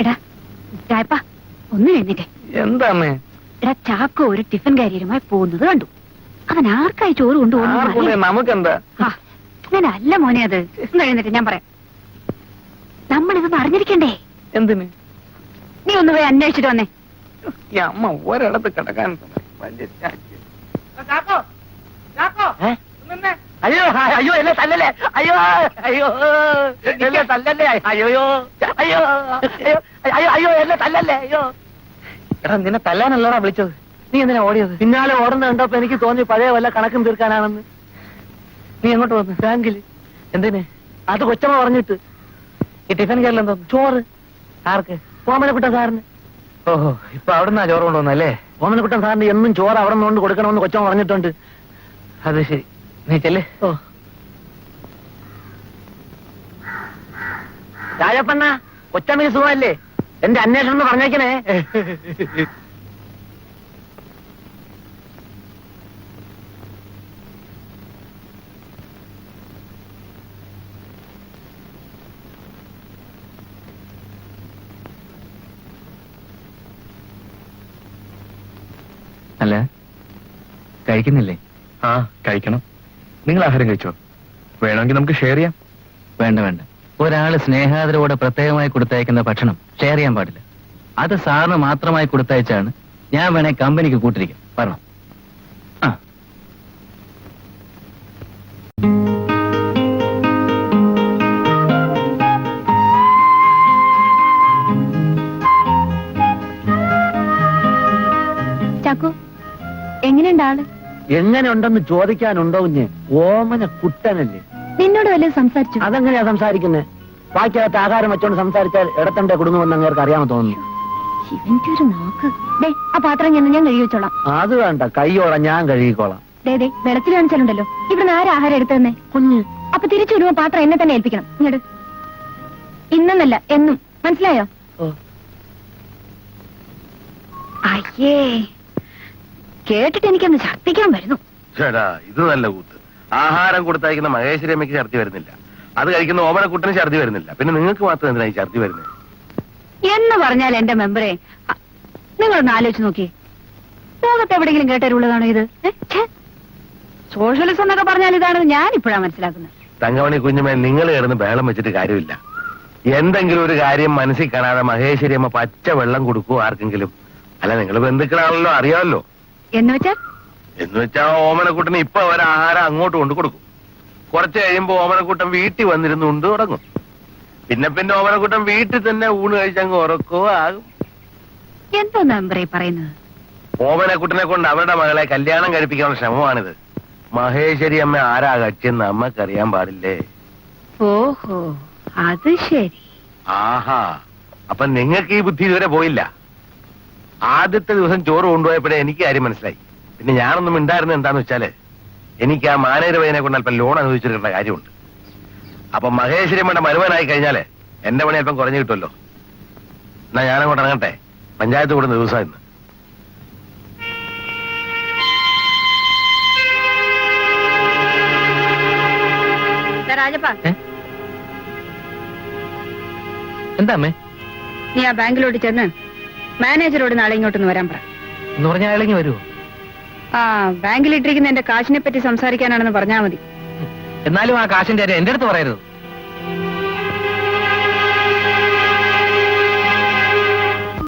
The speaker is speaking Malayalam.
എടാ രായപ്പ ഒന്ന് എഴുന്നേറ്റേ. എന്താ അമ്മേ? എടാ ചാക്കോ ഒരു ടിഫിൻ കാരിയരുമായി പോകുന്നത് കണ്ടു. അവൻ ആർക്കായി ചോറ് കൊണ്ടുപോകുന്നു? നമുക്കെന്താ? അങ്ങനല്ല മോനെ, അത് ഒന്ന് എഴുന്നേറ്റ്, ഞാൻ പറയാം. നമ്മളിതൊന്ന് അറിഞ്ഞിരിക്കണ്ടേ? എന്തിന്? നീ ഒന്ന് പോയി അന്വേഷിച്ചിട്ട് വന്നേ. ഈ അമ്മ ഒരിടത്ത് കിടക്കാൻ അയ്യോ അയ്യോ എന്നെ തല്ലല്ലേ, അയ്യോ അയ്യോ എന്നെ തല്ലല്ലേ, അയ്യോ അയ്യോ അയ്യോ അയ്യോ എന്നെ തല്ലല്ലേ, അയ്യോ. എടാ നിന്നെ തല്ലാനല്ലടാ വിളിച്ചത്, നീ എന്തിനാ ഓടിയത്? പിന്നാലെ ഓടുന്ന കണ്ടപ്പോ എനിക്ക് തോന്നി പഴയ വല്ല കണക്കും തീർക്കാനാണെന്ന്. നീ എങ്ങോട്ട് വന്നു? ബാങ്കില്. എന്തിന്? അത് കൊച്ചമ്മ പറഞ്ഞിട്ട്. ഈ ടിഫിൻ കയറിൽ എന്തോ ചോറ്. ആർക്ക്? ഓമനക്കുട്ടൻ സാറിന്. ഓഹോ, ഇപ്പൊ അവിടുന്ന് ചോറ് കൊണ്ടുവന്നല്ലേ? ഓമനക്കുട്ടൻ സാറിന് എന്നും ചോറ് അവിടെ നിന്നുകൊണ്ട് കൊടുക്കണമെന്ന് കൊച്ചമ്മ പറഞ്ഞിട്ടുണ്ട്. അത് ശരി, നീ ചെല്ലേ. ഓ രാജപ്പണ്ണ, കൊച്ചമ്മന് സുഖമല്ലേ? എന്റെ അന്വേഷണം എന്ന് പറഞ്ഞേക്കണേ. അല്ല, കഴിക്കുന്നില്ലേ? ആ കഴിക്കണം. നിങ്ങൾ ആഹാരം കഴിച്ചോ? വേണമെങ്കിൽ നമുക്ക് ഷെയർ ചെയ്യാം. വേണ്ട വേണ്ട, ഒരാള് സ്നേഹാദരവോടെ പ്രത്യേകമായി കൊടുത്തയക്കുന്ന ഭക്ഷണം ഷെയർ ചെയ്യാൻ പാടില്ല. അത് സാറിന് മാത്രമായി കൊടുത്തയച്ചാണ് ഞാൻ വേണേ കമ്പനിക്ക് കൂട്ടിരിക്കും. പറഞ്ഞു. ആ ചാക്കോ, എങ്ങനെയുണ്ട് ആള്? എങ്ങനെയുണ്ടെന്ന് ചോദിക്കാനുണ്ടോ കുഞ്ഞ്? ഓമന കുട്ടനല്ലേ. നിന്നോട് വല്ലതും സംസാരിച്ചു? അതെങ്ങനെയാ സംസാരിക്കുന്നത്? ബാക്കിയകത്ത് ആഹാരം വെച്ചോണ്ട് സംസാരിച്ചാൽ ഇടത്തണ്ടേ കുടുങ്ങുമെന്ന് അങ്ങേർക്ക് അറിയാമെന്ന് തോന്നുന്നു. ഇവന്റെ ഒരു നോക്ക്. ദേ, ആ പാത്രം ഞാൻ കഴുകി വെച്ചോളാം. അത് വേണ്ട, കൈയോടെ ഞാൻ കഴുകിക്കോളാം. ദേ വെള്ളത്തിൽ കാണിച്ചാലുണ്ടല്ലോ, ഇവിടുന്ന് ആരും ആഹാരം എടുത്തു തന്നെ? കുഞ്ഞ്. അപ്പൊ തിരിച്ചു വരുമ്പോ പാത്രം എന്നെ തന്നെ ഏൽപ്പിക്കണം. ഇങ്ങോട്ട്. ഇന്നെന്നല്ല, എന്നും. മനസ്സിലായോ? അയ്യേ, കേട്ടിട്ട് എനിക്കൊന്ന് ഛർദ്ദിക്കാൻ വരുന്നു. ചേട്ടാ, ഇത് നല്ല കൂത്ത്. ആഹാരം കൊടുത്തയക്കുന്ന മഹേശ്വരി അമ്മയ്ക്ക് ഛർദി വരുന്നില്ല, അത് കഴിക്കുന്ന ഓമനക്കുട്ടന് ഛർദി വരുന്നില്ല, പിന്നെ നിങ്ങൾക്ക് മാത്രം എന്തിനായി ഛർദി വരുന്നത്? എന്ന് പറഞ്ഞാൽ എന്റെ മെമ്പറെ, നിങ്ങളൊന്ന് ആലോചിച്ച് നോക്കി. ലോകത്ത് എവിടെയെങ്കിലും കേട്ടരുള്ളതാണോ ഇത്? സോഷ്യലിസം എന്നൊക്കെ പറഞ്ഞാൽ ഇതാണെന്ന് ഞാൻ ഇപ്പോഴാണ് മനസ്സിലാക്കുന്നത്. തങ്കമണി കുഞ്ഞുമേ, നിങ്ങൾ കിടന്ന് ബഹളം വെച്ചിട്ട് കാര്യമില്ല. എന്തെങ്കിലും ഒരു കാര്യം മനസ്സിൽ കാണാതെ മഹേശ്വരി അമ്മ പച്ച വെള്ളം കൊടുക്കുവോ ആർക്കെങ്കിലും? അല്ല, നിങ്ങൾ ബന്ധുക്കളാണല്ലോ, അറിയാമല്ലോ. എന്ന് വെച്ചാ ഓമനക്കുട്ടന് ഇപ്പൊ അവർ ആഹാരം അങ്ങോട്ട് കൊണ്ട് കൊടുക്കും. കുറച്ച് കഴിയുമ്പോ ഓമനക്കുട്ടൻ വീട്ടിൽ വന്നിരുന്നുകൊണ്ട് തുടങ്ങും. പിന്നെ ഓമനക്കുട്ടൻ വീട്ടിൽ തന്നെ ഊണ് കഴിച്ചങ്ങ് ഉറക്കോ ആകും. എന്തോ മെമ്പറെ പറയുന്നത്? ഓമനക്കുട്ടനെ കൊണ്ട് അവരുടെ മകളെ കല്യാണം കഴിപ്പിക്കാനുള്ള ശ്രമമാണിത്. മഹേശ്വരി അമ്മ ആരാ കക്ഷിയെന്ന് അമ്മക്കറിയാൻ പാടില്ലേ? ഓഹോ, അത് ശരി. ആഹാ, അപ്പൊ നിങ്ങൾക്ക് ഈ ബുദ്ധി ഇതുവരെ പോയില്ല. ആദ്യത്തെ ദിവസം ചോറ് കൊണ്ടുപോയപ്പോഴേ എനിക്ക് കാര്യം മനസ്സിലായി. പിന്നെ ഞാനൊന്നും ഉണ്ടായിരുന്നത് എന്താന്ന് വെച്ചാല്, എനിക്ക് ആ മാനേജർ പയ്യനെ കൊണ്ട് അല്പം ലോൺ അനുവദിച്ചിരിക്കേണ്ട കാര്യമുണ്ട്. അപ്പൊ മഹേശ്വരി അമ്മയുടെ മരുമനായി കഴിഞ്ഞാല് എന്റെ പണി അല്പം കുറഞ്ഞു കിട്ടുമല്ലോ. എന്നാ ഞാനങ്ങോട്ട് ഇറങ്ങട്ടെ, പഞ്ചായത്ത് കൂടുന്ന ദിവസം ഇന്ന്. എന്താ അമ്മേ? നീ ആ ബാങ്കിലോട്ട് ചെന്ന് മാനേജരോട് നാളെ ഇങ്ങോട്ടൊന്ന് വരാൻ പറ. എന്ന് പറഞ്ഞാൽ അയാളെങ്കിൽ വരുമോ? ആ, ബാങ്കിലിട്ടിരിക്കുന്ന എന്റെ കാശിനെ പറ്റി സംസാരിക്കാനാണെന്ന് പറഞ്ഞാൽ മതി. എന്നാലും ആ കാശിന്റെ കാര്യം എന്റെ അടുത്ത് പറയരുത്.